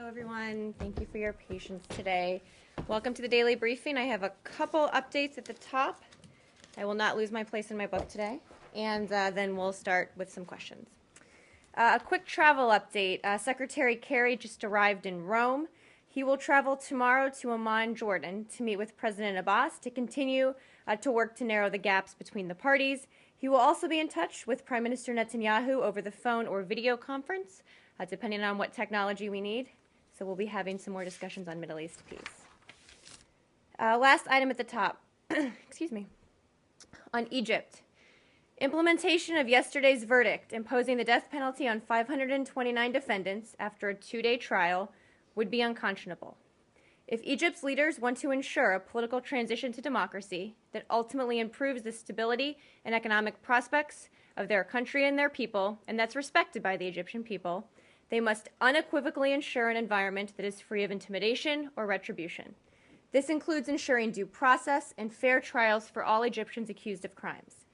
Hello, everyone. Thank you for your patience today. Welcome to the daily briefing. I have a couple updates at the top. I will not lose my place in my book today, and then we'll start with some questions. A quick travel update. Secretary Kerry just arrived in Rome. He will travel tomorrow to Amman, Jordan, to meet with President Abbas to continue to work to narrow the gaps between the parties. He will also be in touch with Prime Minister Netanyahu over the phone or video conference, depending on what technology we need. So we'll be having some more discussions on Middle East peace. Last item at the top, excuse me, on Egypt. Implementation of yesterday's verdict imposing the death penalty on 529 defendants after a two-day trial would be unconscionable. If Egypt's leaders want to ensure a political transition to democracy that ultimately improves the stability and economic prospects of their country and their people, and that's respected by the Egyptian people, they must unequivocally ensure an environment that is free of intimidation or retribution. This includes ensuring due process and fair trials for all Egyptians accused of crimes.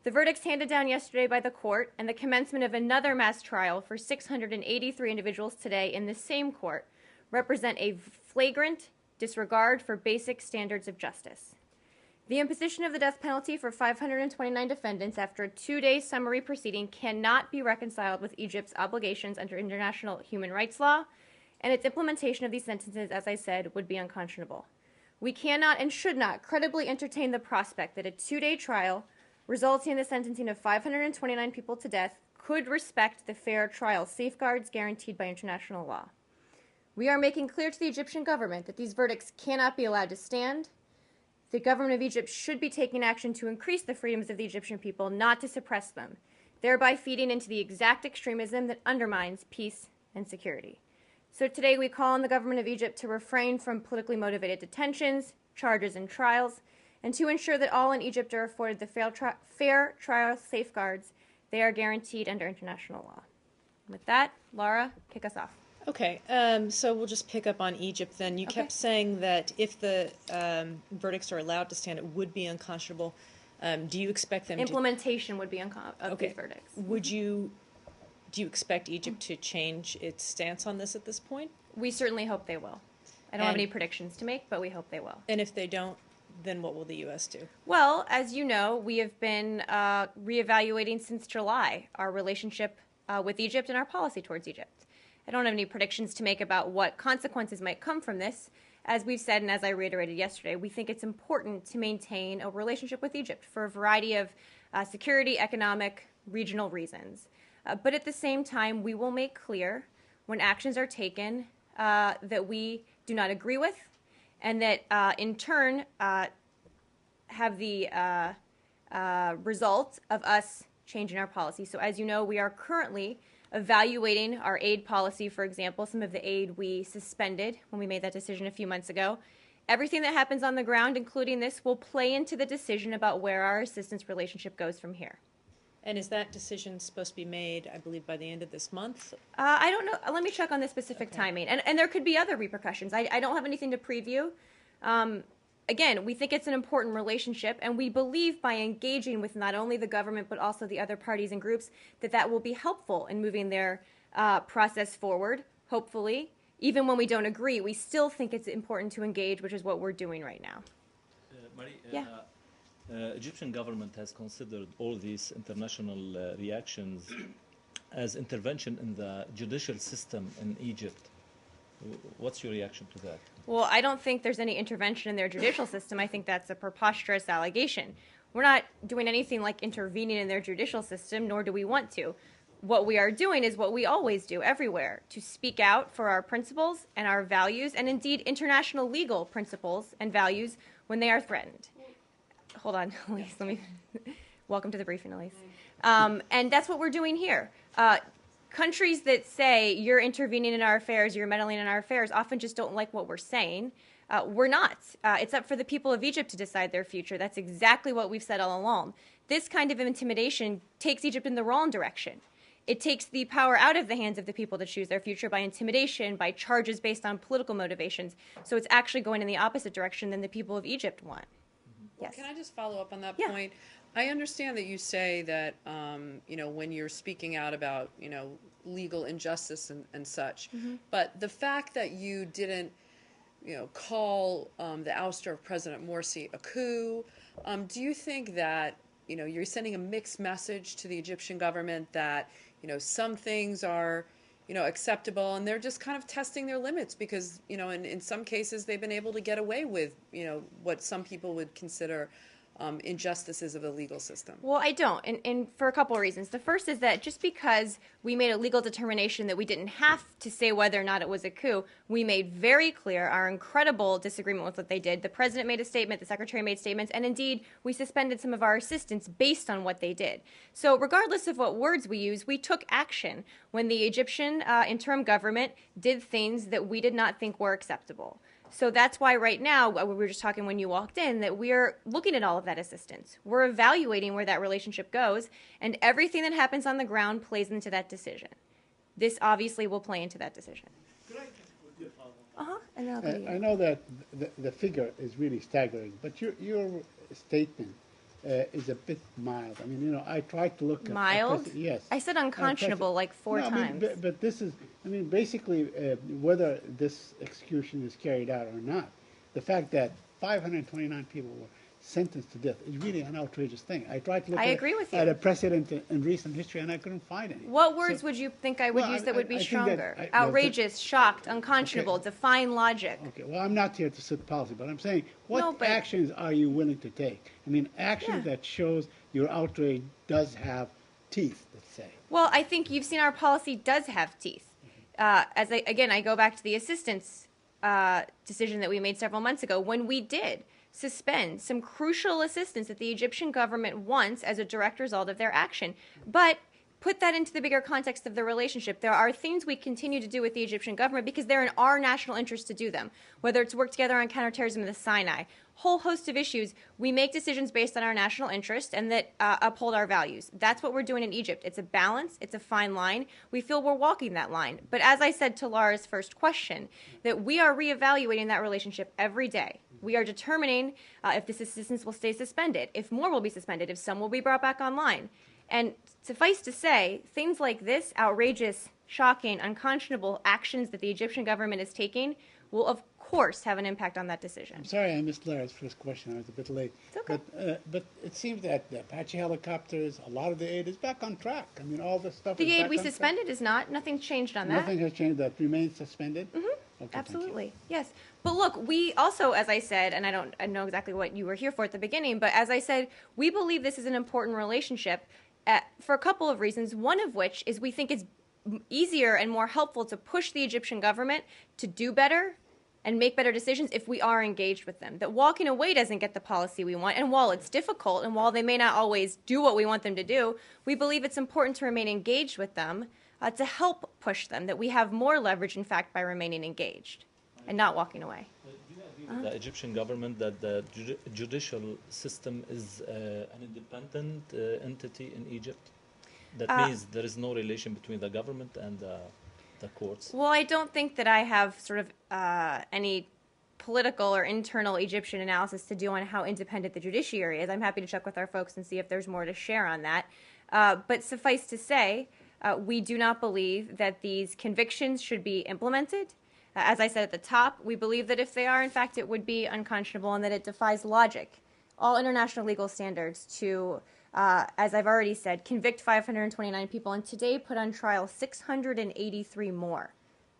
The verdicts handed down yesterday by the court and the commencement of another mass trial for 683 individuals today in the same court represent a flagrant disregard for basic standards of justice. The imposition of the death penalty for 529 defendants after a two-day summary proceeding cannot be reconciled with Egypt's obligations under international human rights law, and its implementation of these sentences, as I said, would be unconscionable. We cannot and should not credibly entertain the prospect that a two-day trial resulting in the sentencing of 529 people to death could respect the fair trial safeguards guaranteed by international law. We are making clear to the Egyptian government that these verdicts cannot be allowed to stand. The government of Egypt should be taking action to increase the freedoms of the Egyptian people, not to suppress them, thereby feeding into the exact extremism that undermines peace and security. So today we call on the government of Egypt to refrain from politically motivated detentions, charges, and trials, and to ensure that all in Egypt are afforded the fair trial safeguards they are guaranteed under international law. With that, Laura, kick us off. Okay, so we'll just pick up on Egypt then. You kept saying that if the verdicts are allowed to stand, it would be unconscionable. Do you expect them Implementation would be of these verdicts. Do you expect Egypt to change its stance on this at this point? We certainly hope they will. I don't have any predictions to make, but we hope they will. And if they don't, then what will the U.S. do? Well, as you know, we have been reevaluating since July our relationship with Egypt and our policy towards Egypt. I don't have any predictions to make about what consequences might come from this. As we've said and as I reiterated yesterday, we think it's important to maintain a relationship with Egypt for a variety of security, economic, regional reasons. But at the same time, we will make clear when actions are taken that we do not agree with and that in turn have the result of us changing our policy. So as you know, we are currently evaluating our aid policy, for example, some of the aid we suspended when we made that decision a few months ago. Everything that happens on the ground, including this, will play into the decision about where our assistance relationship goes from here. And is that decision supposed to be made, I believe, by the end of this month? I don't know. Let me check on the specific timing. And there could be other repercussions. I don't have anything to preview. Again, we think it's an important relationship, and we believe by engaging with not only the government but also the other parties and groups that will be helpful in moving their process forward, hopefully. Even when we don't agree, we still think it's important to engage, which is what we're doing right now. Marie, Egyptian government has considered all these international reactions as intervention in the judicial system in Egypt. What's your reaction to that? Well, I don't think there's any intervention in their judicial system. I think that's a preposterous allegation. We're not doing anything like intervening in their judicial system, nor do we want to. What we are doing is what we always do everywhere, to speak out for our principles and our values, and indeed international legal principles and values when they are threatened. Hold on, Elise. Welcome to the briefing, Elise. And that's what we're doing here. Countries that say you're intervening in our affairs, you're meddling in our affairs, often just don't like what we're saying. We're not. It's up for the people of Egypt to decide their future. That's exactly what we've said all along. This kind of intimidation takes Egypt in the wrong direction. It takes the power out of the hands of the people to choose their future by intimidation, by charges based on political motivations. So it's actually going in the opposite direction than the people of Egypt want. Yes. Can I just follow up on that point? I understand that you say that, when you're speaking out about, legal injustice and such. But the fact that you didn't, call the ouster of President Morsi a coup, do you think that, you're sending a mixed message to the Egyptian government that, some things are, acceptable, and they're just kind of testing their limits because, in some cases they've been able to get away with, what some people would consider injustices of the legal system? Well, I don't, and for a couple of reasons. The first is that just because we made a legal determination that we didn't have to say whether or not it was a coup, we made very clear our incredible disagreement with what they did. The president made a statement, the secretary made statements, and indeed, we suspended some of our assistants based on what they did. So regardless of what words we use, we took action when the Egyptian interim government did things that we did not think were acceptable. So that's why right now, we were just talking when you walked in, that we're looking at all of that assistance. We're evaluating where that relationship goes, and everything that happens on the ground plays into that decision. This obviously will play into that decision. And then I'll go to you. I know that the figure is really staggering, but your statement is a bit mild. I mean, I tried to look at... Mild? Yes. I said unconscionable like four times. But this is, basically, whether this execution is carried out or not, the fact that 529 people were sentenced to death is really an outrageous thing. I tried to look at a precedent in recent history, and I couldn't find any. What words would you think I would use that would be stronger? Outrageous, shocked, unconscionable, define logic. Okay, well, I'm not here to sit policy, but I'm saying, what actions are you willing to take? Actions that shows your outrage does have teeth, let's say. Well, I think you've seen our policy does have teeth. I go back to the assistance decision that we made several months ago when we did suspend some crucial assistance that the Egyptian government wants as a direct result of their action. But put that into the bigger context of the relationship. There are things we continue to do with the Egyptian government because they're in our national interest to do them, whether it's work together on counterterrorism in the Sinai, whole host of issues. We make decisions based on our national interest and that uphold our values. That's what we're doing in Egypt. It's a balance. It's a fine line. We feel we're walking that line. But as I said to Laura's first question, that we are reevaluating that relationship every day. We are determining if this assistance will stay suspended, if more will be suspended, if some will be brought back online. And suffice to say, things like this, outrageous, shocking, unconscionable actions that the Egyptian government is taking will, of course, have an impact on that decision. I'm sorry I missed Lara's first question. I was a bit late. It's okay. But it seems that the Apache helicopters, a lot of the aid is back on track. All this stuff the is aid back we on suspended track. is not. Nothing's changed on that. Nothing has changed. That remains suspended? Mm-hmm. Okay, absolutely. Yes. But look, we also, as I said, and I know exactly what you were here for at the beginning, but as I said, we believe this is an important relationship for a couple of reasons, one of which is we think it's easier and more helpful to push the Egyptian government to do better and make better decisions if we are engaged with them. That walking away doesn't get the policy we want, and while it's difficult and while they may not always do what we want them to do, we believe it's important to remain engaged with them to help push them, that we have more leverage, in fact, by remaining engaged and not walking away. Do you agree with the Egyptian government that the judicial system is an independent entity in Egypt? That means there is no relation between the government and the courts? Well, I don't think that I have sort of any political or internal Egyptian analysis to do on how independent the judiciary is. I'm happy to check with our folks and see if there's more to share on that. But suffice to say, we do not believe that these convictions should be implemented. As I said at the top, we believe that if they are, in fact, it would be unconscionable and that it defies logic, all international legal standards to, as I've already said, convict 529 people and today put on trial 683 more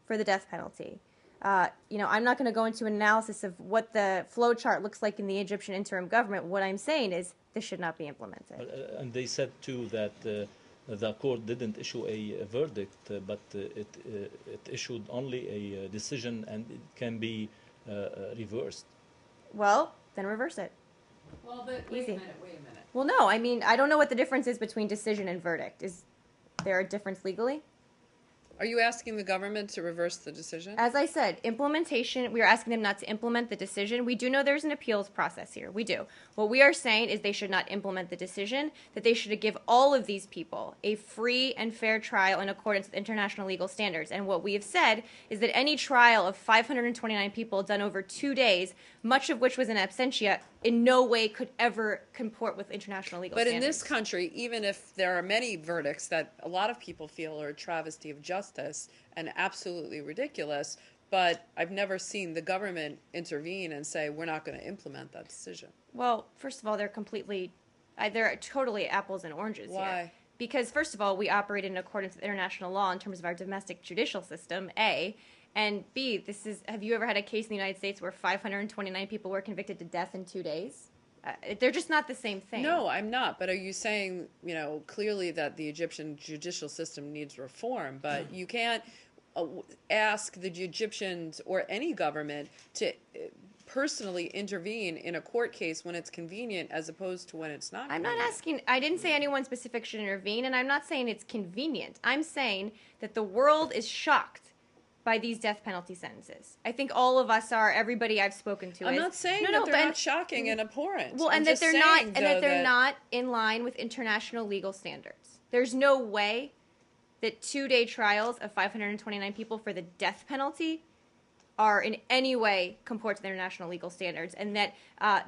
for the death penalty. I'm not going to go into an analysis of what the flow chart looks like in the Egyptian interim government. What I'm saying is this should not be implemented. And they said, too, that the court didn't issue a verdict, but it issued only a decision, and it can be reversed. Well, then reverse it. Well, but wait a minute. Well, no, I don't know what the difference is between decision and verdict. Is there a difference legally? Are you asking the government to reverse the decision? As I said, implementation, we are asking them not to implement the decision. We do know there's an appeals process here. We do. What we are saying is they should not implement the decision, that they should give all of these people a free and fair trial in accordance with international legal standards. And what we have said is that any trial of 529 people done over 2 days, much of which was in absentia, in no way could ever comport with international legal But standards. in this country, even if there are many verdicts that a lot of people feel are a travesty of justice and absolutely ridiculous, but I've never seen the government intervene and say, we're not going to implement that decision. Well, first of all, they're totally apples and oranges here. Why? Because first of all, we operate in accordance with international law in terms of our domestic judicial system, A. And B, have you ever had a case in the United States where 529 people were convicted to death in 2 days? They're just not the same thing. No, I'm not. But are you saying, clearly that the Egyptian judicial system needs reform, but you can't ask the Egyptians or any government to personally intervene in a court case when it's convenient as opposed to when it's not convenient. I didn't say anyone specific should intervene, and I'm not saying it's convenient. I'm saying that the world is shocked by these death penalty sentences. I think all of us are. Everybody I've spoken to I'm is. not saying that they're not shocking and abhorrent. Well, and that they're not in line with international legal standards. There's no way that 2-day trials of 529 people for the death penalty are in any way comport to the international legal standards, and that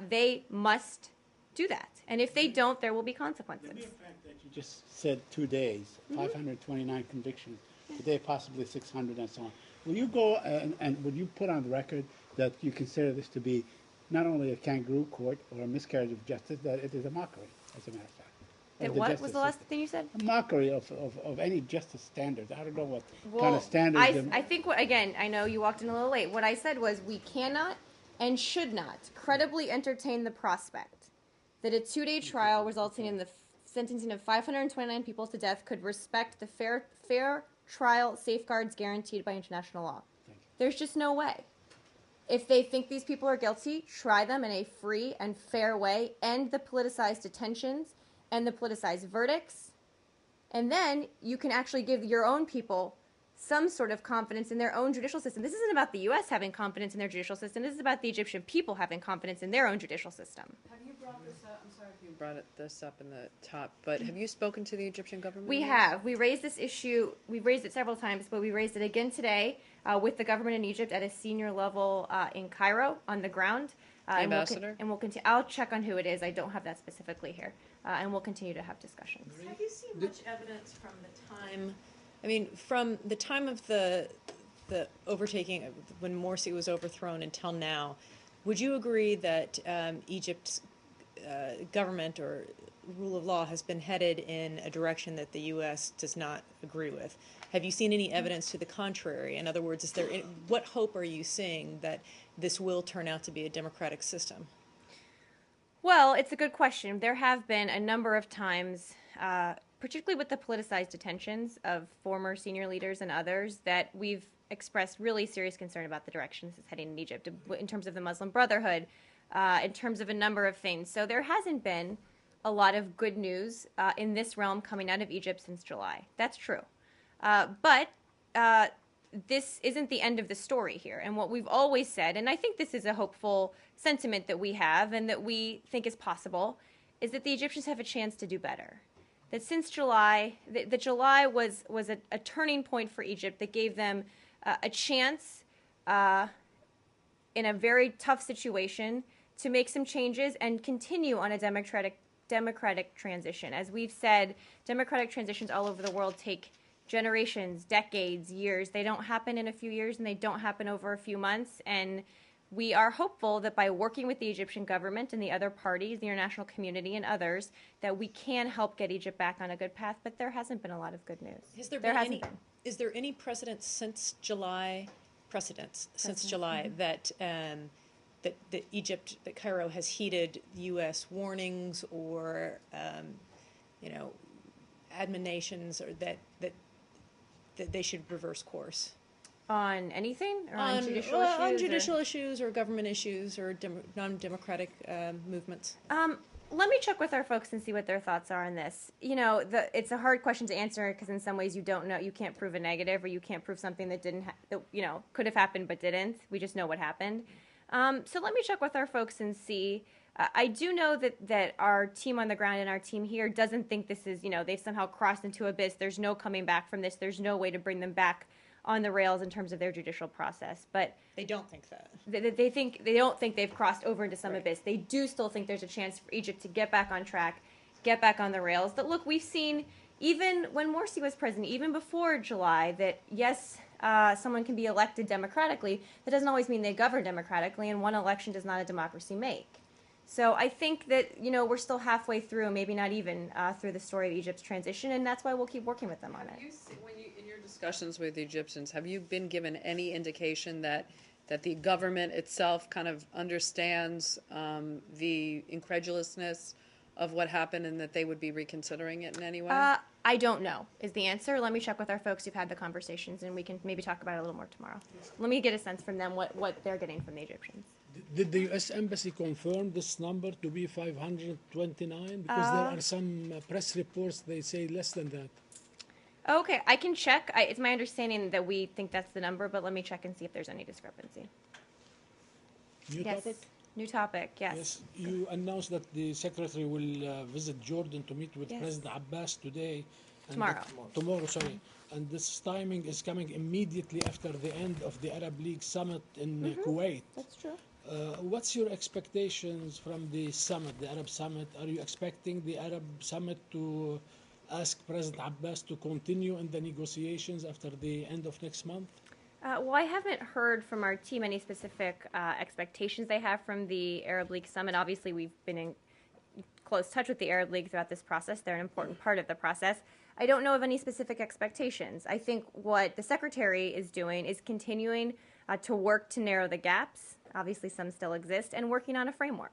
they must do that. And if they don't, there will be consequences. The mere fact that you just said 2 days, 529 convictions, today possibly 600 and so on. Will you go and would you put on the record that you consider this to be not only a kangaroo court or a miscarriage of justice, that it is a mockery, as a matter of fact? That what was the last thing you said? A mockery of any justice standards. I don't know what kind of standards. I think, again, I know you walked in a little late. What I said was we cannot and should not credibly entertain the prospect that a 2-day trial resulting in the sentencing of 529 people to death could respect the fair trial safeguards guaranteed by international law. There's just no way. If they think these people are guilty, try them in a free and fair way, end the politicized detentions and the politicized verdicts, and then you can actually give your own people some sort of confidence in their own judicial system. This isn't about the U.S. having confidence in their judicial system. This is about the Egyptian people having confidence in their own judicial system. Have you brought this up? I'm sorry if you brought this up in the top, but have you spoken to the Egyptian government? We have. We raised this issue. We've raised it several times, but we raised it again today with the government in Egypt at a senior level in Cairo on the ground. Ambassador? And we'll continue. I'll check on who it is. I don't have that specifically here. And we'll continue to have discussions. Have you seen much evidence from the time? I mean, from the time of the overtaking, when Morsi was overthrown until now, would you agree that Egypt's government or rule of law has been headed in a direction that the U.S. does not agree with? Have you seen any evidence to the contrary? In other words, what hope are you seeing that this will turn out to be a democratic system? Well, it's a good question. There have been a number of times, particularly with the politicized detentions of former senior leaders and others, that we've expressed really serious concern about the direction this is heading in Egypt, in terms of the Muslim Brotherhood, in terms of a number of things. So there hasn't been a lot of good news in this realm coming out of Egypt since July. That's true. But this isn't the end of the story here. And what we've always said, and I think this is a hopeful sentiment that we have and that we think is possible, is that the Egyptians have a chance to do better. That since July, that July was a turning point for Egypt that gave them a chance in a very tough situation to make some changes and continue on a democratic transition. As we've said, democratic transitions all over the world take generations, decades, years. They don't happen in a few years, and they don't happen over a few months. And we are hopeful that by working with the Egyptian government and the other parties, the international community and others, that we can help get Egypt back on a good path. But there hasn't been a lot of good news. Is there any precedent since July? That Egypt, that Cairo has heeded U.S. warnings or admonitions, or that they should reverse course on anything, or on judicial issues, on judicial issues or government issues or non-democratic movements. Let me check with our folks and see what their thoughts are on this. It's a hard question to answer because in some ways you don't know, you can't prove a negative, or you can't prove something that could have happened but didn't. We just know what happened. So let me check with our folks and see. I do know that our team on the ground and our team here doesn't think this is, they've somehow crossed into abyss. There's no coming back from this. There's no way to bring them back on the rails in terms of their judicial process. But They don't think that. they don't think they've crossed over into some abyss. They do still think there's a chance for Egypt to get back on track, get back on the rails. But look, we've seen even when Morsi was president, even before July, that yes, someone can be elected democratically. That doesn't always mean they govern democratically, and one election does not a democracy make. So I think that we're still halfway through, maybe not even through the story of Egypt's transition, and that's why we'll keep working with them on it. In your discussions with the Egyptians, have you been given any indication that the government itself kind of understands the incredulousness of what happened and that they would be reconsidering it in any way? I don't know is the answer. Let me check with our folks who've had the conversations, and we can maybe talk about it a little more tomorrow. Let me get a sense from them what they're getting from the Egyptians. Did the U.S. Embassy confirm this number to be 529? Because there are some press reports, they say less than that. Okay, I can check. It's my understanding that we think that's the number, but let me check and see if there's any discrepancy. New topic? New topic, yes. Yes, you announced that the secretary will visit Jordan to meet with Yes. President Abbas today. And Tomorrow. Tomorrow, sorry. And this timing is coming immediately after the end of the Arab League summit in Kuwait. That's true. What's your expectations from the summit, the Arab summit? Are you expecting the Arab summit to ask President Abbas to continue in the negotiations after the end of next month? Well, I haven't heard from our team any specific expectations they have from the Arab League summit. Obviously, we've been in close touch with the Arab League throughout this process. They're an important part of the process. I don't know of any specific expectations. I think what the secretary is doing is continuing to work to narrow the gaps. Obviously, some still exist, and working on a framework.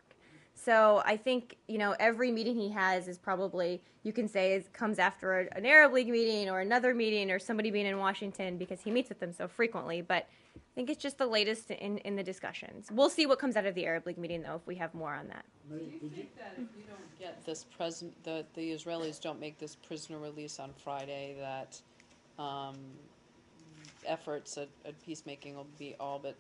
So I think, every meeting he has is probably, you can say, comes after an Arab League meeting or another meeting or somebody being in Washington because he meets with them so frequently. But I think it's just the latest in the discussions. We'll see what comes out of the Arab League meeting, though, if we have more on that. Do you think that if you don't get this the Israelis don't make this prisoner release on Friday, that efforts at peacemaking will be all but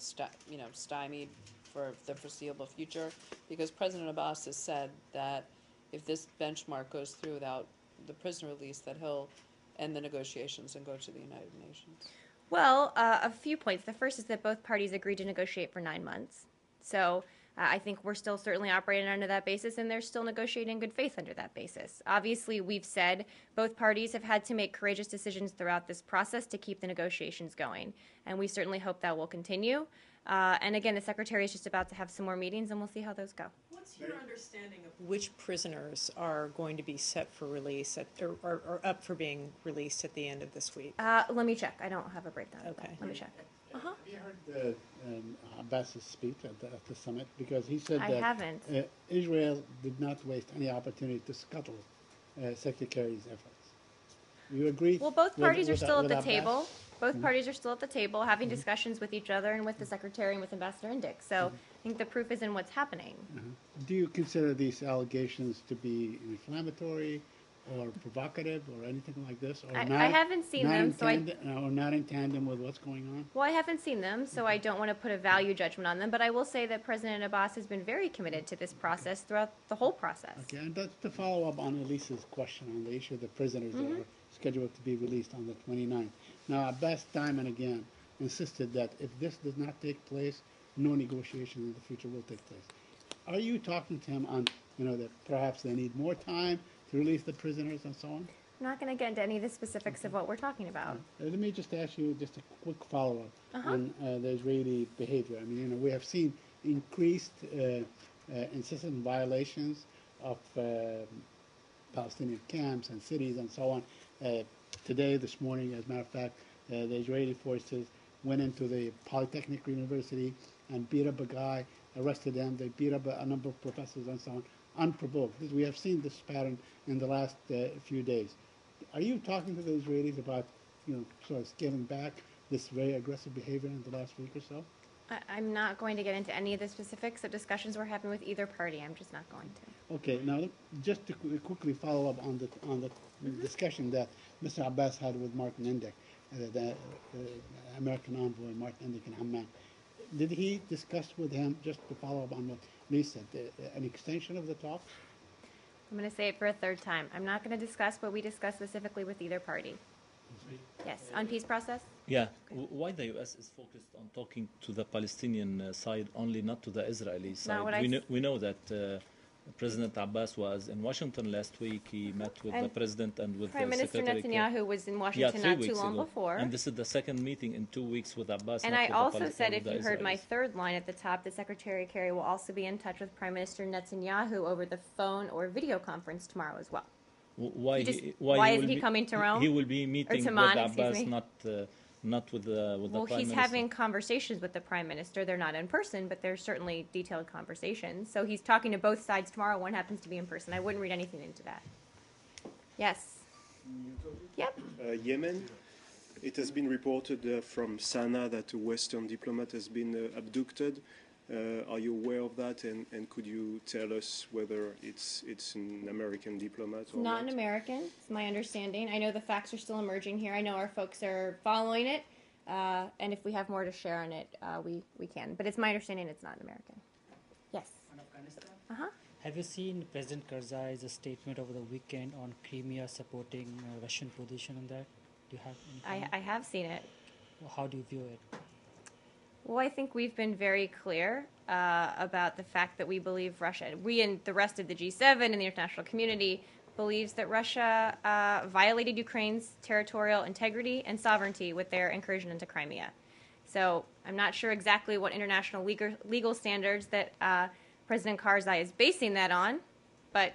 stymied for the foreseeable future? Because President Abbas has said that if this benchmark goes through without the prisoner release, that he'll end the negotiations and go to the United Nations. Well, a few points. The first is that both parties agreed to negotiate for 9 months. So I think we're still certainly operating under that basis, and they're still negotiating in good faith under that basis. Obviously, we've said both parties have had to make courageous decisions throughout this process to keep the negotiations going, and we certainly hope that will continue. And again, the Secretary is just about to have some more meetings, and we'll see how those go. What's your understanding of which prisoners are going to be set for release or up for being released at the end of this week? Let me check. I don't have a breakdown of that. Okay. Let me check. Have you heard Abbas's speech at the summit? Because he said I that haven't. Israel did not waste any opportunity to scuttle Secretary's efforts. You agree? Well, both parties are still at the Abbas? table. Both parties are still at the table having discussions with each other and with the Secretary and with Ambassador Indyk. So I think the proof is in what's happening. Do you consider these allegations to be inflammatory or provocative or anything like this? Or I haven't seen them, so or not in tandem with what's going on? Well, I haven't seen them, so I don't want to put a value judgment on them. But I will say that President Abbas has been very committed to this process throughout the whole process. Okay, and that's to follow up on Elise's question on the issue of the prisoners that are scheduled to be released on the 29th. Now, Abbas time and again insisted that if this does not take place, no negotiation in the future will take place. Are you talking to him on, that perhaps they need more time to release the prisoners and so on? I'm not going to get into any of the specifics of what we're talking about. Let me just ask you just a quick follow-up on the Israeli behavior. I mean, we have seen increased insistent violations of Palestinian camps and cities and so on. Today, this morning, as a matter of fact, the Israeli forces went into the Polytechnic University and beat up a guy, arrested them. They beat up a number of professors and so on, unprovoked. We have seen this pattern in the last few days. Are you talking to the Israelis about, sort of scaling back this very aggressive behavior in the last week or so? I'm not going to get into any of the specifics of discussions we're having with either party. I'm just not going to. Okay. Now, just to quickly follow up on the discussion that Mr. Abbas had with Martin Indyk, the American envoy Martin Indyk in Amman. Did he discuss with him, just to follow up on what Lee said, an extension of the talks? I'm going to say it for a third time. I'm not going to discuss what we discussed specifically with either party. Yes, on peace process? Yeah. Why the U.S. is focused on talking to the Palestinian side only, not to the Israeli side? what I We know that President Abbas was in Washington last week. He met with the And president and with Prime the Minister Secretary. Netanyahu was in Yeah, Washington 3 not too weeks long ago. before. And this is the second meeting in 2 weeks with Abbas. And not I with the also Palestinians, said, with if the you heard my Israelis. third line at the top, that Secretary Kerry will also be in touch with Prime Minister Netanyahu over the phone or video conference tomorrow as well. Why why he isn't will he be- coming to Rome? He will be meeting to Amman, with excuse Abbas, me. not with the Well, Prime he's Minister. having conversations with the Prime Minister. They're not in person, but they're certainly detailed conversations. So he's talking to both sides tomorrow. One happens to be in person. I wouldn't read anything into that. Yes. Yep. Yemen. It has been reported from Sanaa that a Western diplomat has been abducted. Are you aware of that? And could you tell us whether it's an American diplomat or Not an American, it's my understanding. I know the facts are still emerging here. I know our folks are following it. And if we have more to share on it, we can. But it's my understanding it's not an American. Yes. On Afghanistan? Uh-huh. Have you seen President Karzai's statement over the weekend on Crimea supporting Russian position on that? Do you have any comment? I have seen it. How do you view it? Well, I think we've been very clear about the fact that we believe Russia, we and the rest of the G7 and the international community, believes that Russia violated Ukraine's territorial integrity and sovereignty with their incursion into Crimea. So I'm not sure exactly what international legal standards that President Karzai is basing that on, but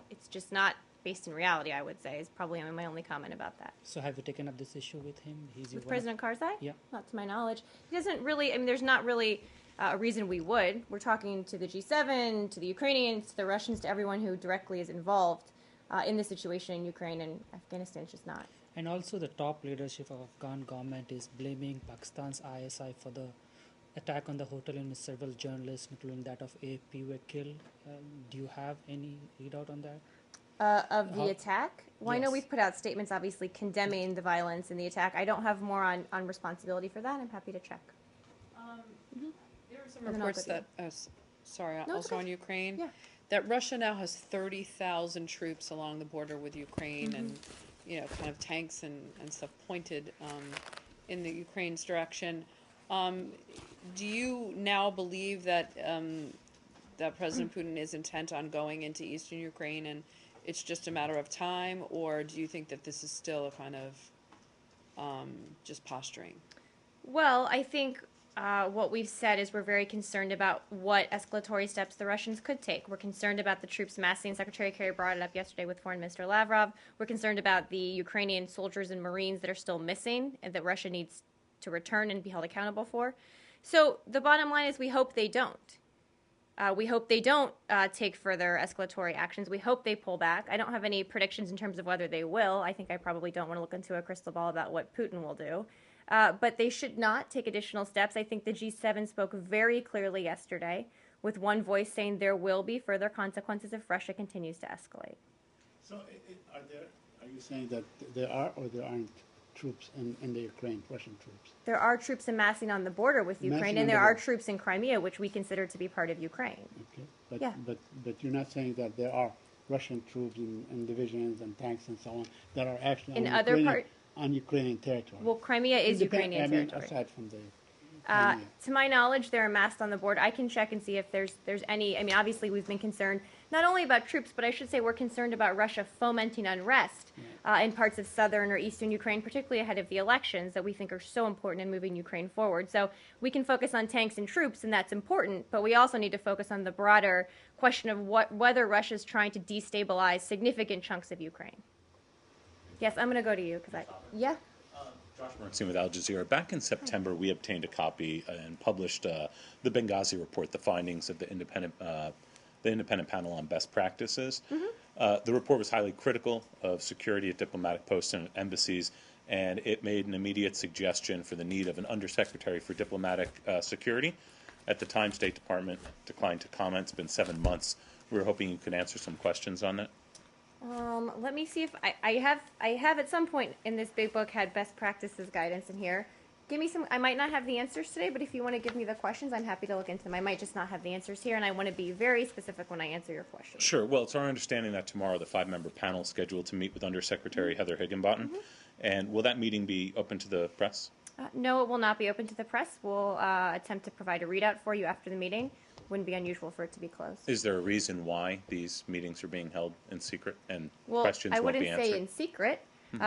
it's just not based in reality, I would say, is probably my only comment about that. So have you taken up this issue with him? With President Karzai? Yeah. Not to my knowledge. He doesn't really, I mean, there's not really a reason we would. We're talking to the G7, to the Ukrainians, to the Russians, to everyone who directly is involved in the situation in Ukraine and Afghanistan. It's just not. And also the top leadership of Afghan government is blaming Pakistan's ISI for the attack on the hotel and several journalists, including that of AFP, were killed. Do you have any readout on that? Of the attack? Well, I know Yes. we've put out statements, obviously, condemning the violence and the attack. I don't have more on responsibility for that. I'm happy to check. There are some And then I'll reports go to that, sorry, No, it's also okay. on Ukraine, Yeah. that Russia now has 30,000 troops along the border with Ukraine and, kind of tanks and stuff pointed in the Ukraine's direction. Do you now believe that that President Putin is intent on going into eastern Ukraine and it's just a matter of time, or do you think that this is still a kind of just posturing? Well, I think what we've said is we're very concerned about what escalatory steps the Russians could take. We're concerned about the troops massing. Secretary Kerry brought it up yesterday with Foreign Minister Lavrov. We're concerned about the Ukrainian soldiers and Marines that are still missing and that Russia needs to return and be held accountable for. So the bottom line is we hope they don't. We hope they don't take further escalatory actions. We hope they pull back. I don't have any predictions in terms of whether they will. I think I probably don't want to look into a crystal ball about what Putin will do. But they should not take additional steps. I think the G7 spoke very clearly yesterday with one voice saying there will be further consequences if Russia continues to escalate. So are you saying that there are or there aren't troops in the Ukraine, Russian troops? There are troops amassing on the border with Amassing Ukraine, on and the there are border. troops in Crimea, which we consider to be part of Ukraine. Okay, but, Yeah. but you're not saying that there are Russian troops and divisions and tanks and so on that are actually In on, other on Ukrainian territory. Well, Crimea is Ukrainian I mean, territory. aside from the To my knowledge, they're amassed on the border. I can check and see if there's any. I mean, obviously, we've been concerned not only about troops, but I should say we're concerned about Russia fomenting unrest in parts of southern or eastern Ukraine, particularly ahead of the elections that we think are so important in moving Ukraine forward. So we can focus on tanks and troops, and that's important, but we also need to focus on the broader question of whether Russia is trying to destabilize significant chunks of Ukraine. Yes, I'm going to go to you because yeah. Josh Bernstein with Al Jazeera. Back in September, we obtained a copy and published the Benghazi report, the findings of the independent panel on best practices. The report was highly critical of security at diplomatic posts and embassies, and it made an immediate suggestion for the need of an undersecretary for diplomatic security. At the time, State Department declined to comment. It's been 7 months. We were hoping you could answer some questions on that. Let me see if I have at some point in this big book had best practices guidance in here. Give me some. I might not have the answers today, but if you want to give me the questions, I'm happy to look into them. I might just not have the answers here, and I want to be very specific when I answer your questions. Sure. Well, it's our understanding that tomorrow the 5-member panel is scheduled to meet with Undersecretary Heather Higginbotham, And will that meeting be open to the press? No, it will not be open to the press. We'll attempt to provide a readout for you after the meeting. Wouldn't be unusual for it to be closed. Is there a reason why these meetings are being held in secret and Well, questions I won't wouldn't be answered? say in secret.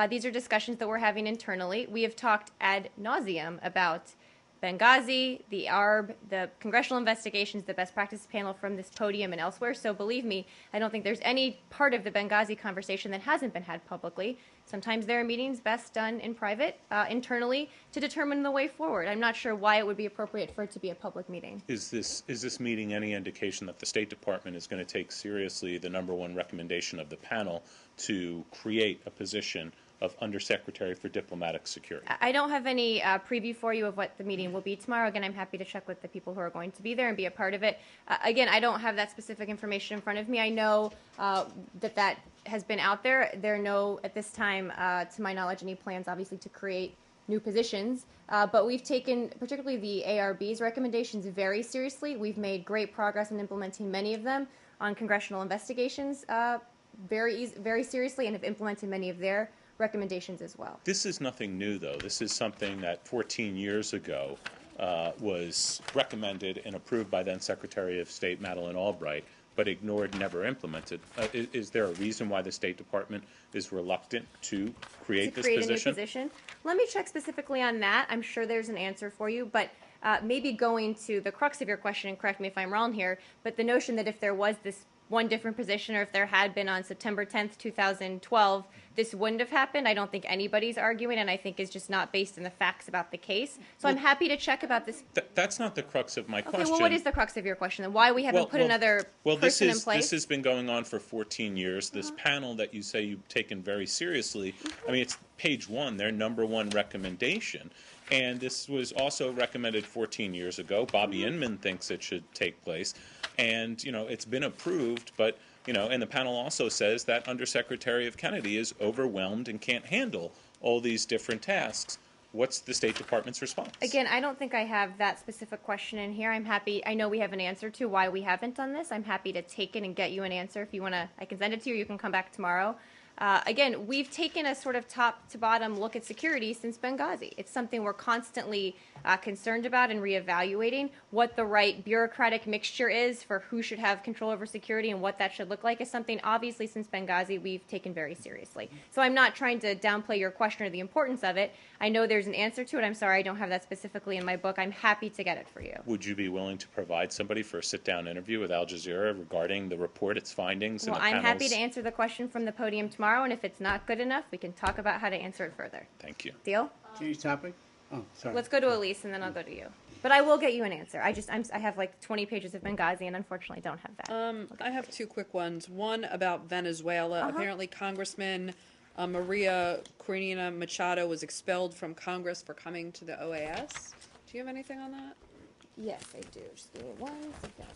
These are discussions that we're having internally. We have talked ad nauseum about Benghazi, the ARB, the congressional investigations, the best practices panel from this podium and elsewhere. So believe me, I don't think there's any part of the Benghazi conversation that hasn't been had publicly. Sometimes there are meetings best done in private, internally, to determine the way forward. I'm not sure why it would be appropriate for it to be a public meeting. Is this meeting any indication that the State Department is going to take seriously the #1 recommendation of the panel to create a position of Undersecretary for Diplomatic Security? I don't have any preview for you of what the meeting will be tomorrow. Again, I'm happy to check with the people who are going to be there and be a part of it. Again, I don't have that specific information in front of me. I know that has been out there. There are no, at this time, to my knowledge, any plans, obviously, to create new positions. But we've taken, particularly the ARB's recommendations, very seriously. We've made great progress in implementing many of them on congressional investigations very seriously, and have implemented many of their recommendations as well. This is nothing new, though. This is something that 14 years ago was recommended and approved by then Secretary of State Madeleine Albright, but ignored, never implemented. Is there a reason why the State Department is reluctant to create this position? A new position? Let me check specifically on that. I'm sure there's an answer for you, but maybe going to the crux of your question, and correct me if I'm wrong here, but the notion that if there was this one different position, or if there had been on September 10th, 2012, this wouldn't have happened. I don't think anybody's arguing, and I think is just not based in the facts about the case. So I'm happy to check about this. That's not the crux of my question. Okay, well, what is the crux of your question, and why we haven't put another person in place? This has been going on for 14 years. This panel that you say you've taken very seriously, I mean, it's page 1, their #1 recommendation. And this was also recommended 14 years ago. Bobby Inman thinks it should take place. And, it's been approved, but, and the panel also says that Undersecretary of Kennedy is overwhelmed and can't handle all these different tasks. What's the State Department's response? Again, I don't think I have that specific question in here. I'm happy. I know we have an answer to why we haven't done this. I'm happy to take it and get you an answer. If you want to, I can send it to you, or you can come back tomorrow. Again, we've taken a sort of top-to-bottom look at security since Benghazi. It's something we're constantly concerned about and reevaluating. What the right bureaucratic mixture is for who should have control over security and what that should look like is something, obviously, since Benghazi, we've taken very seriously. So I'm not trying to downplay your question or the importance of it. I know there's an answer to it. I'm sorry I don't have that specifically in my book. I'm happy to get it for you. Would you be willing to provide somebody for a sit-down interview with Al Jazeera regarding the report, its findings, and the panel's... I'm happy to answer the question from the podium tomorrow, and if it's not good enough, we can talk about how to answer it further. Thank you. Deal? Change topic? Oh, sorry. Let's go to Elise, and then I'll go to you. But I will get you an answer. I have like 20 pages of Benghazi, and unfortunately don't have that. I have 2 quick ones. One about Venezuela. Apparently, Congressman Maria Corina Machado was expelled from Congress for coming to the OAS. Do you have anything on that? Yes, I do. Just give me 1 second.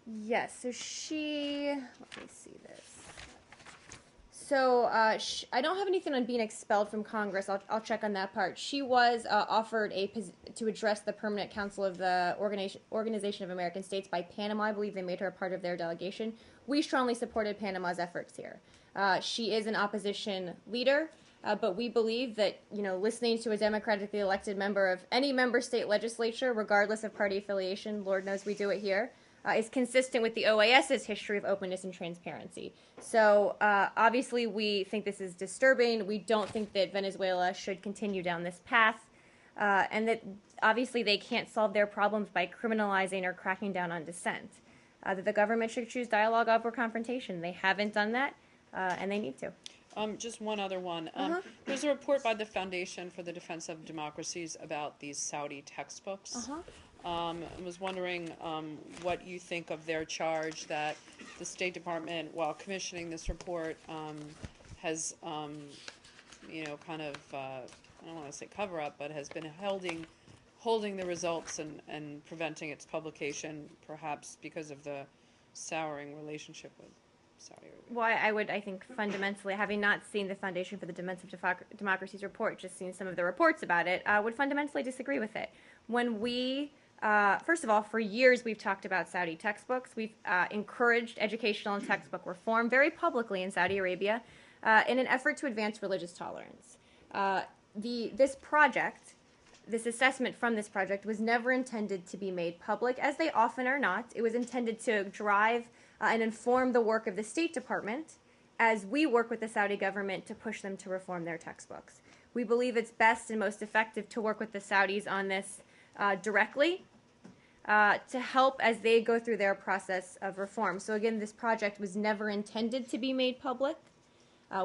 Yes, so let me see this. So I don't have anything on being expelled from Congress. I'll check on that part. She was offered to address the Permanent Council of the Organization of American States by Panama. I believe they made her a part of their delegation. We strongly supported Panama's efforts here. She is an opposition leader, but we believe that, listening to a democratically elected member of any member state legislature, regardless of party affiliation, Lord knows we do it here, is consistent with the OAS's history of openness and transparency. So obviously we think this is disturbing. We don't think that Venezuela should continue down this path, and that obviously they can't solve their problems by criminalizing or cracking down on dissent. That the government should choose dialogue over confrontation. They haven't done that, and they need to. Just one other one. There's a report by the Foundation for the Defense of Democracies about these Saudi textbooks. I was wondering what you think of their charge that the State Department, while commissioning this report, has, kind of, I don't want to say cover up, but has been holding the results and preventing its publication, perhaps because of the souring relationship with Saudi Arabia. Well, I think fundamentally, having not seen the Foundation for the Defense of Democracy's report, just seen some of the reports about it, would fundamentally disagree with it. when we, first of all, for years we've talked about Saudi textbooks. We've encouraged educational and textbook reform very publicly in Saudi Arabia in an effort to advance religious tolerance. This project, this assessment from this project was never intended to be made public, as they often are not. It was intended to drive and inform the work of the State Department as we work with the Saudi government to push them to reform their textbooks. We believe it's best and most effective to work with the Saudis on this directly to help as they go through their process of reform. So again, this project was never intended to be made public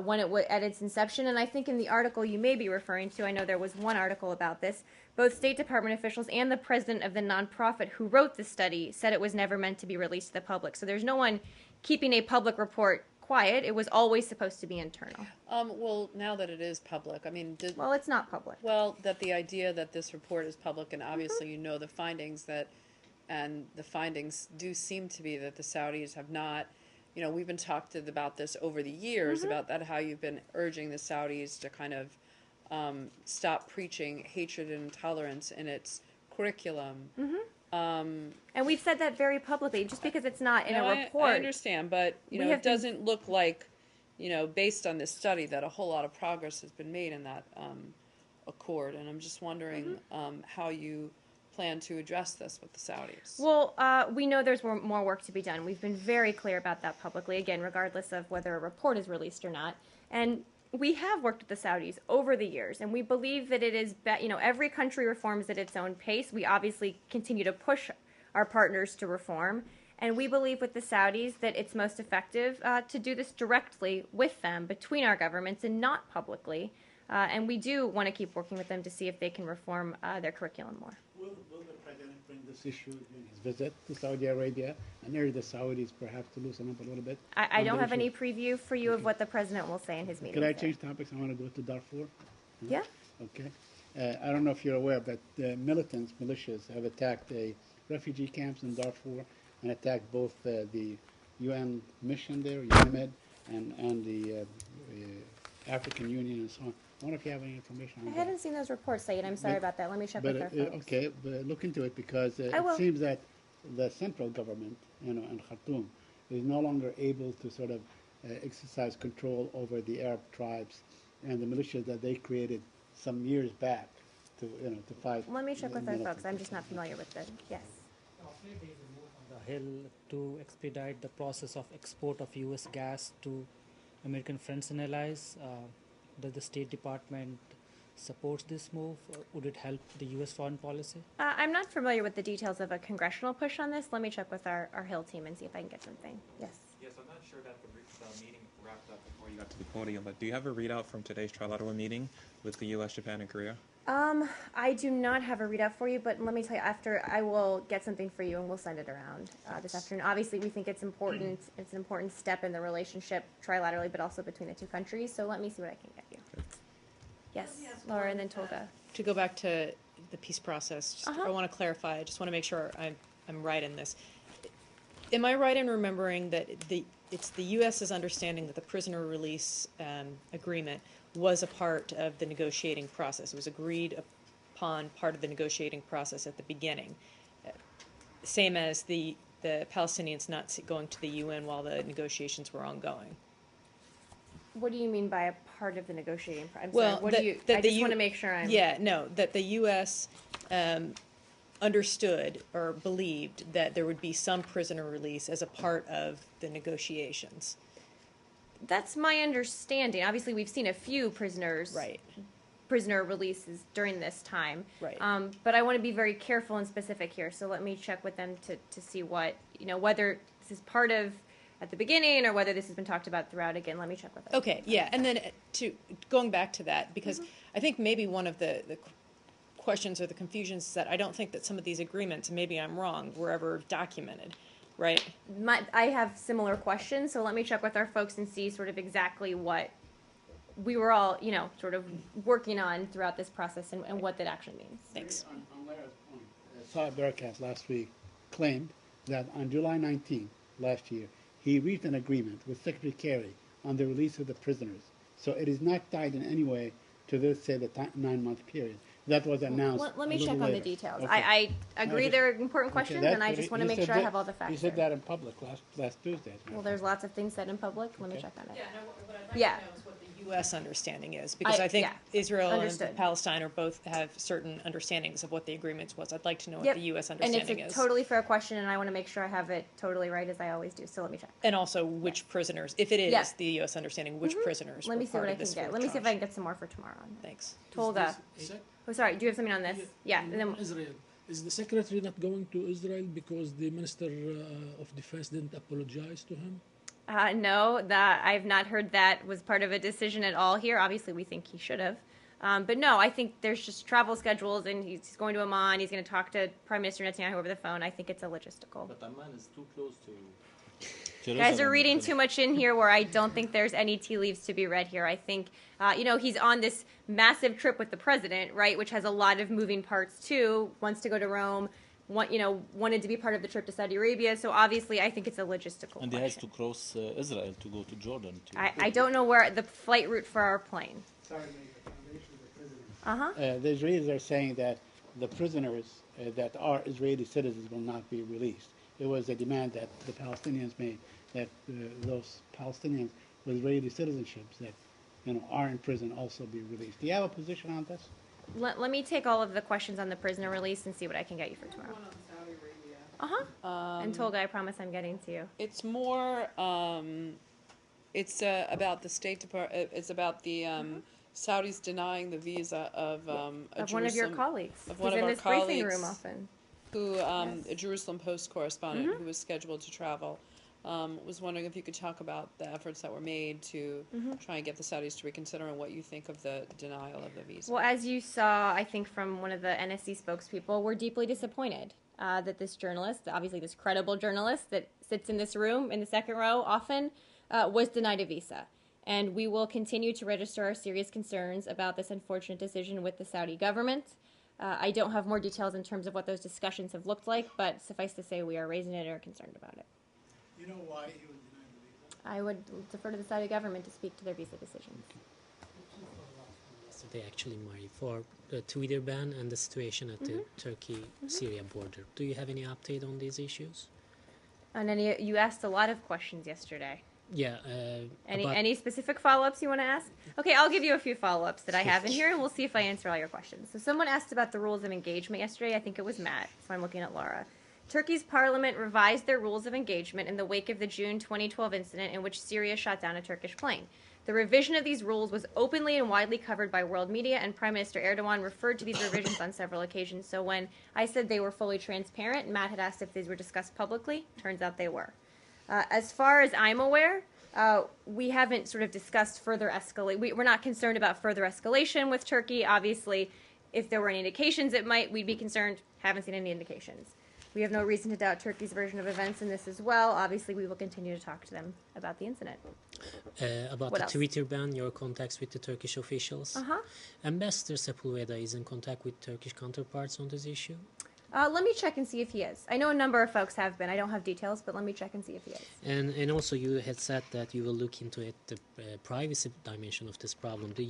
when at its inception. And I think in the article you may be referring to, I know there was one article about this, both State Department officials and the president of the nonprofit who wrote the study said it was never meant to be released to the public. So there's no one keeping a public report quiet. It was always supposed to be internal. Well, now that it is public, I mean, Well, it's not public. well, that the idea that this report is public, and obviously you know the findings and the findings do seem to be that the Saudis have not, you know, we've been talking about this over the years, about that, how you've been urging the Saudis to kind of stop preaching hatred and intolerance in its curriculum. And we've said that very publicly. Just because it's not in a report. I understand, but you know, it doesn't look like, you know, based on this study, that a whole lot of progress has been made in that accord. And I'm just wondering how you plan to address this with the Saudis. Well, we know there's more work to be done. We've been very clear about that publicly, again, regardless of whether a report is released or not. And we have worked with the Saudis over the years, and we believe that it is, you know, every country reforms at its own pace. We obviously continue to push our partners to reform, and we believe with the Saudis that it's most effective to do this directly with them, between our governments, and not publicly. And we do want to keep working with them to see if they can reform their curriculum more. Will the president bring this issue during his visit to Saudi Arabia and urge the Saudis perhaps to loosen up a little bit? I don't have any preview for you of what the president will say in his meeting. Could I change topics? I want to go to Darfur. Yeah. Okay. I don't know if you're aware, but militias have attacked refugee camps in Darfur and attacked both the UN mission there, UNAMID, and the African Union and so on. I wonder if you have any information on I that. hadn't seen those reports, Saeed. I'm sorry about that. Let me check But, with our folks. okay, but look into it because it will. seems that the central government, you know, in Khartoum, is no longer able to sort of exercise control over the Arab tribes and the militias that they created some years back to, you know, to fight. Let me check with our militant. folks. I'm just not familiar with the, yes. The Hill to expedite the process of export of U.S. gas to American friends and allies. Does the State Department support this move? Or would it help the U.S. foreign policy? I'm not familiar with the details of a congressional push on this. Let me check with our Hill team and see if I can get something. Yes. Yes, I'm not sure that the meeting wrapped up before you got to the podium, but do you have a readout from today's trilateral meeting with the U.S., Japan, and Korea? I do not have a readout for you, but let me tell you, after I will get something for you and we'll send it around this afternoon. Obviously, we think it's important. It's an important step in the relationship trilaterally, but also between the two countries. So let me see what I can get you. Yes, Laura, and then Tolga. To go back to the peace process, I want to clarify. I just want to make sure I'm right in this. Am I right in remembering that it's the U.S.'s understanding that the prisoner release agreement was a part of the negotiating process? It was agreed upon part of the negotiating process at the beginning, same as the Palestinians not going to the UN while the negotiations were ongoing. What do you mean by a part of the negotiating process? Well, what do you? I just want to make sure I'm. Yeah, no, that the U.S. Understood or believed that there would be some prisoner release as a part of the negotiations. That's my understanding. Obviously, we've seen a few prisoner releases during this time. Right. But I want to be very careful and specific here. So let me check with them to see what, you know, whether this is part of at the beginning or whether this has been talked about throughout. Again, let me check with them. Okay, yeah, and then going back to that, because I think maybe one of the questions or the confusions is that I don't think that some of these agreements, and maybe I'm wrong, were ever documented, right? I have similar questions, so let me check with our folks and see sort of exactly what we were all, you know, sort of working on throughout this process and what that actually means. Thanks. On Lara's point, Saad Barakat last week claimed that on July 19th last year, he reached an agreement with Secretary Kerry on the release of the prisoners. So it is not tied in any way to this, say, the 9-month period. that was announced. Let me a little check on the later. details. Okay. I agree Okay. they're important Okay, questions, that- and I just want to he make said sure I that- have all the facts. He said there. that in public last Tuesday. as a matter Well, of there's fact. lots of things said in public. Let me Okay. check on it. Yeah, no, what I'd like Yeah. to know is what the U.S. understanding is, because I think yeah. Israel Understood. and Palestine are both have certain understandings of what the agreements was. I'd like to know what Yep. the U.S. And understanding it's a is. totally fair question, and I want to make sure I have it totally right, as I always do. So let me check. And also which prisoners, if it is Yeah. the U.S. understanding, which prisoners Let me were see part what I of can this get. fourth Let me see if I tranche. can get some more for tomorrow. Thanks. Tolga. Oh, sorry. Do you have something on this? Yeah. And then Israel. Is the secretary not going to Israel because the minister of defense didn't apologize to him? no, that I've not heard that was part of a decision at all here. Obviously, we think he should have. But no, I think there's just travel schedules, and he's going to Amman. He's going to talk to Prime Minister Netanyahu over the phone. I think it's a logistical. But Amman is too close to You guys are Jerusalem. reading too much in here where I don't think there's any tea leaves to be read here. I think, he's on this massive trip with the president, right, which has a lot of moving parts too. Wants to go to Rome, wanted to be part of the trip to Saudi Arabia. So obviously, I think it's a logistical And he has to question. cross Israel to go to Jordan. I don't know where the flight route for our plane. Uh-huh. The Israelis are saying that the prisoners that are Israeli citizens will not be released. It was a demand that the Palestinians made, that those Palestinians with Israeli citizenships that are in prison also be released. Do you have a position on this? Let me take all of the questions on the prisoner release and see what I can get you for tomorrow. And Tolga, I promise I'm getting to you. It's more. It's about the State Department. It's about the Saudis denying the visa of Of one of your colleagues. Of one who's of in our this briefing colleagues room often. who a Jerusalem Post correspondent who was scheduled to travel. Was wondering if you could talk about the efforts that were made to try and get the Saudis to reconsider and what you think of the denial of the visa. Well, as you saw, I think from one of the NSC spokespeople, we're deeply disappointed that this journalist, obviously this credible journalist that sits in this room in the second row often, was denied a visa. And we will continue to register our serious concerns about this unfortunate decision with the Saudi government. I don't have more details in terms of what those discussions have looked like, but suffice to say we are raising it and are concerned about it. You know why he was denied the visa? I would defer to the Saudi government to speak to their visa decisions. Yesterday, actually, Mari, for the Twitter ban and the situation at the Turkey-Syria border. Do you have any update on these issues? And you asked a lot of questions yesterday. Yeah. Any specific follow-ups you want to ask? Okay, I'll give you a few follow-ups that I have in here, and we'll see if I answer all your questions. So someone asked about the rules of engagement yesterday. I think it was Matt, so I'm looking at Laura. Turkey's parliament revised their rules of engagement in the wake of the June 2012 incident in which Syria shot down a Turkish plane. The revision of these rules was openly and widely covered by world media, and Prime Minister Erdogan referred to these revisions on several occasions. So when I said they were fully transparent, Matt had asked if these were discussed publicly. Turns out they were. As far as I'm aware, we haven't sort of discussed further escalation. We're not concerned about further escalation with Turkey. Obviously, if there were any indications we'd be concerned. Haven't seen any indications. We have no reason to doubt Turkey's version of events in this as well. Obviously, we will continue to talk to them about the incident. About What the else? Twitter ban, your contacts with the Turkish officials. Ambassador Sepulveda is in contact with Turkish counterparts on this issue. Let me check and see if he is. I know a number of folks have been. I don't have details, but let me check and see if he is. And also you had said that you will look into it, the privacy dimension of this problem. The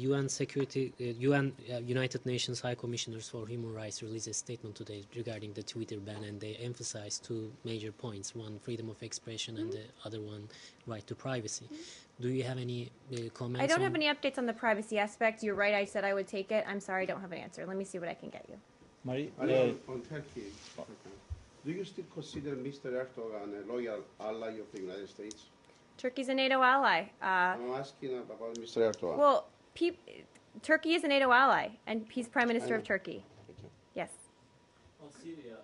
United Nations High Commissioners for Human Rights released a statement today regarding the Twitter ban, and they emphasized two major points: one, freedom of expression, and the other one, right to privacy. Do you have any comments? I don't have any updates on the privacy aspect. You're right. I said I would take it. I'm sorry, I don't have an answer. Let me see what I can get you. Mari, On Turkey, do you still consider Mr. Erdogan a loyal ally of the United States? Turkey's a NATO ally. I'm asking about Mr. Erdogan. Well, Turkey is a NATO ally, and he's Prime Minister of Turkey. Yes. on Syria,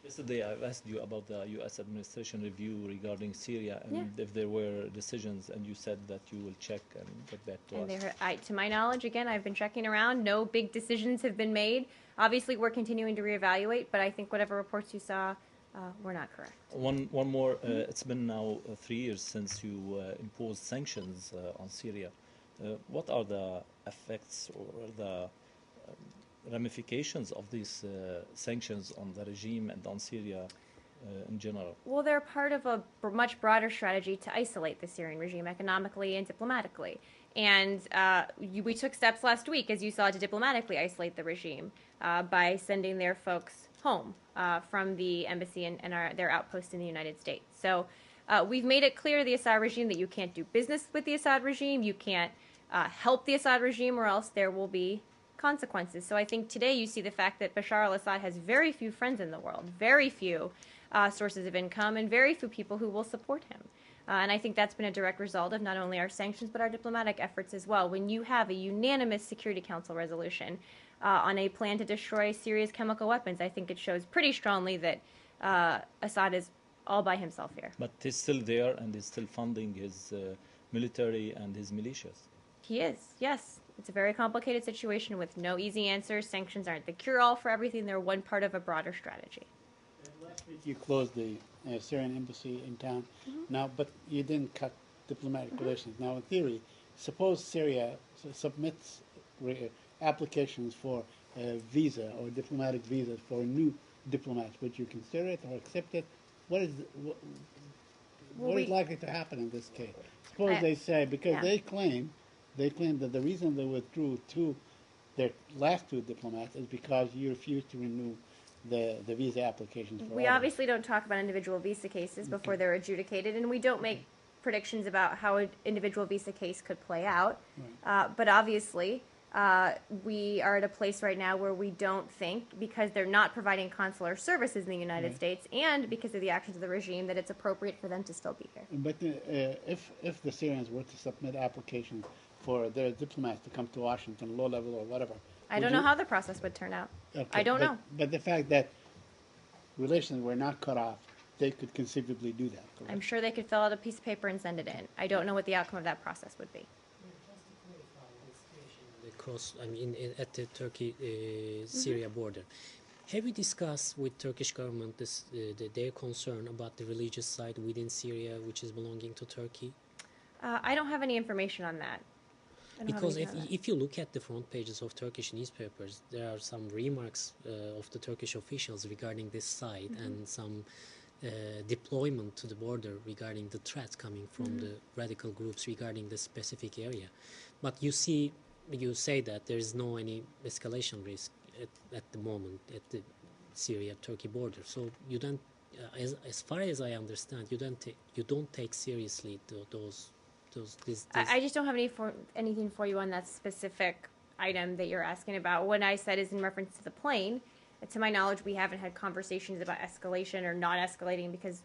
yesterday I asked you about the U.S. administration review regarding Syria and if there were decisions, and you said that you will check and get back to us. To my knowledge, again, I've been checking around. No big decisions have been made. Obviously, we're continuing to reevaluate, but I think whatever reports you saw were not correct. One more. It's been now 3 years since you imposed sanctions on Syria. What are the effects or the ramifications of these sanctions on the regime and on Syria in general? Well, they're part of a much broader strategy to isolate the Syrian regime economically and diplomatically. And we took steps last week, as you saw, to diplomatically isolate the regime by sending their folks home from the embassy and their outpost in the United States. So we've made it clear to the Assad regime that you can't do business with the Assad regime, you can't help the Assad regime, or else there will be consequences. So I think today you see the fact that Bashar al-Assad has very few friends in the world, very few sources of income, and very few people who will support him. And I think that's been a direct result of not only our sanctions, but our diplomatic efforts as well. When you have a unanimous Security Council resolution on a plan to destroy Syria's chemical weapons, I think it shows pretty strongly that Assad is all by himself here. But he's still there, and he's still funding his military and his militias. He is, yes. It's a very complicated situation with no easy answers. Sanctions aren't the cure-all for everything. They're one part of a broader strategy. Last week you closed the Syrian embassy in town. Now, but you didn't cut diplomatic relations. Now, in theory, suppose Syria submits applications for visa or diplomatic visas for new diplomats. Would you consider it or accept it? What is likely to happen in this case? Suppose they say, because they claim that the reason they withdrew their last two diplomats is because you refused to renew the visa applications for We obviously don't talk about individual visa cases before they're adjudicated, and we don't make predictions about how an individual visa case could play out. Right. But obviously, we are at a place right now where we don't think, because they're not providing consular services in the United States, and because of the actions of the regime, that it's appropriate for them to still be here. But if the Syrians were to submit applications for their diplomats to come to Washington, low level or whatever, I don't know how the process would turn out. Okay, I don't know. But the fact that relations were not cut off, they could conceivably do that. Correct? I'm sure they could fill out a piece of paper and send it in. I don't know what the outcome of that process would be. At the Turkey-Syria border, have you discussed with Turkish government their concern about the religious side within Syria, which is belonging to Turkey? I don't have any information on that. Because if you look at the front pages of Turkish newspapers, there are some remarks of the Turkish officials regarding this side and some deployment to the border regarding the threats coming from the radical groups regarding the specific area. But you say that there is no any escalation risk at the moment at the Syria-Turkey border. So you don't, as far as I understand, you don't take seriously those. I just don't have anything for you on that specific item that you're asking about. What I said is in reference to the plane. To my knowledge, we haven't had conversations about escalation or not escalating because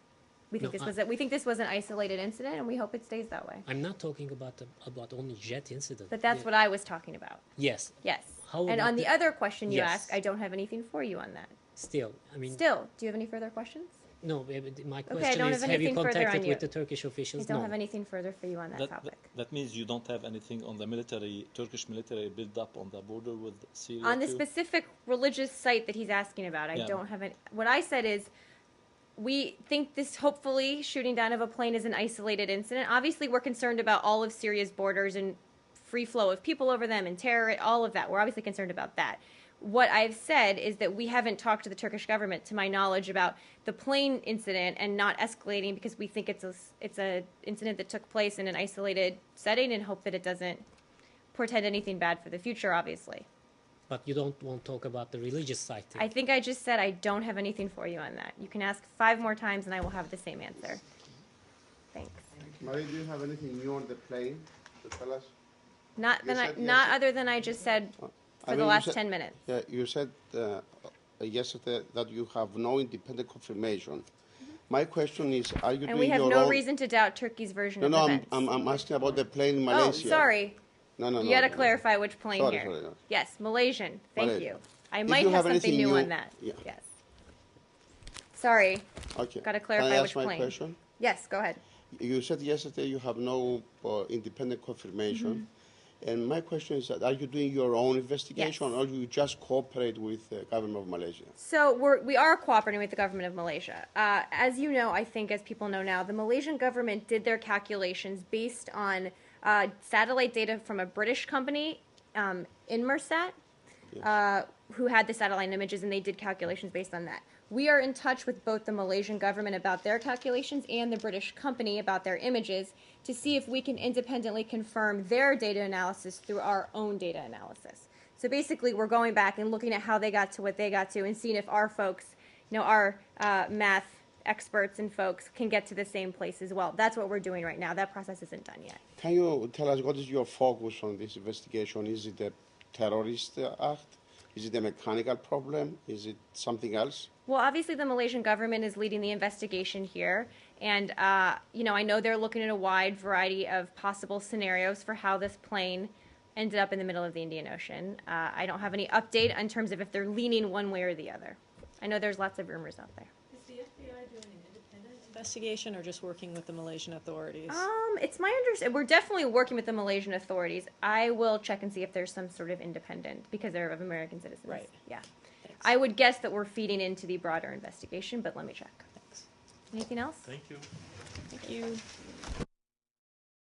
we think this was an isolated incident, and we hope it stays that way. I'm not talking about only jet incident. But that's what I was talking about. Yes. Yes. And on the other question you asked, I don't have anything for you on that. Still, do you have any further questions? No, my question is, have you contacted with the Turkish officials? I don't have anything further for you on that topic. That means you don't have anything on the Turkish military build up on the border with Syria? On the specific religious site that he's asking about, I don't have any. What I said is, we think this, hopefully, shooting down of a plane is an isolated incident. Obviously, we're concerned about all of Syria's borders and free flow of people over them and terror, all of that. We're obviously concerned about that. What I've said is that we haven't talked to the Turkish government, to my knowledge, about the plane incident and not escalating because we think it's a incident that took place in an isolated setting and hope that it doesn't portend anything bad for the future, obviously. But you don't want to talk about the religious side thing. I think I just said I don't have anything for you on that. You can ask 5 more times and I will have the same answer. Thanks. Marie, do you have anything new on the plane to tell us? Not other than I just said for the last 10 minutes. Yeah, you said yesterday that you have no independent confirmation. My question is, are you doing your own... And we have no reason to doubt Turkey's version of events. I'm asking about the plane in Malaysia. Oh, sorry. No. You got to clarify which plane Sorry, here. sorry, no. Yes, Malaysian. Thank Malaysia. you. I might have something new on that. Yeah. Yes. Sorry. Okay. Got to clarify Can I which ask my plane. question? Yes, go ahead. You said yesterday you have no independent confirmation. And my question is, are you doing your own investigation, or you just cooperate with the government of Malaysia? So we are cooperating with the government of Malaysia. As you know, I think as people know now, the Malaysian government did their calculations based on satellite data from a British company, Inmarsat, who had the satellite images, and they did calculations based on that. We are in touch with both the Malaysian government about their calculations and the British company about their images to see if we can independently confirm their data analysis through our own data analysis. So basically, we're going back and looking at how they got to what they got to and seeing if our folks, our math experts and folks can get to the same place as well. That's what we're doing right now. That process isn't done yet. Can you tell us what is your focus on this investigation? Is it a terrorist act? Is it a mechanical problem? Is it something else? Well, obviously the Malaysian government is leading the investigation here. And, I know they're looking at a wide variety of possible scenarios for how this plane ended up in the middle of the Indian Ocean. I don't have any update in terms of if they're leaning one way or the other. I know there's lots of rumors out there. Is the FBI doing an independent investigation or just working with the Malaysian authorities? It's my understanding. We're definitely working with the Malaysian authorities. I will check and see if there's some sort of independent, because they're of American citizens. Right. Yeah. Thanks. I would guess that we're feeding into the broader investigation, but let me check. Thanks. Anything else? Thank you. Thank you.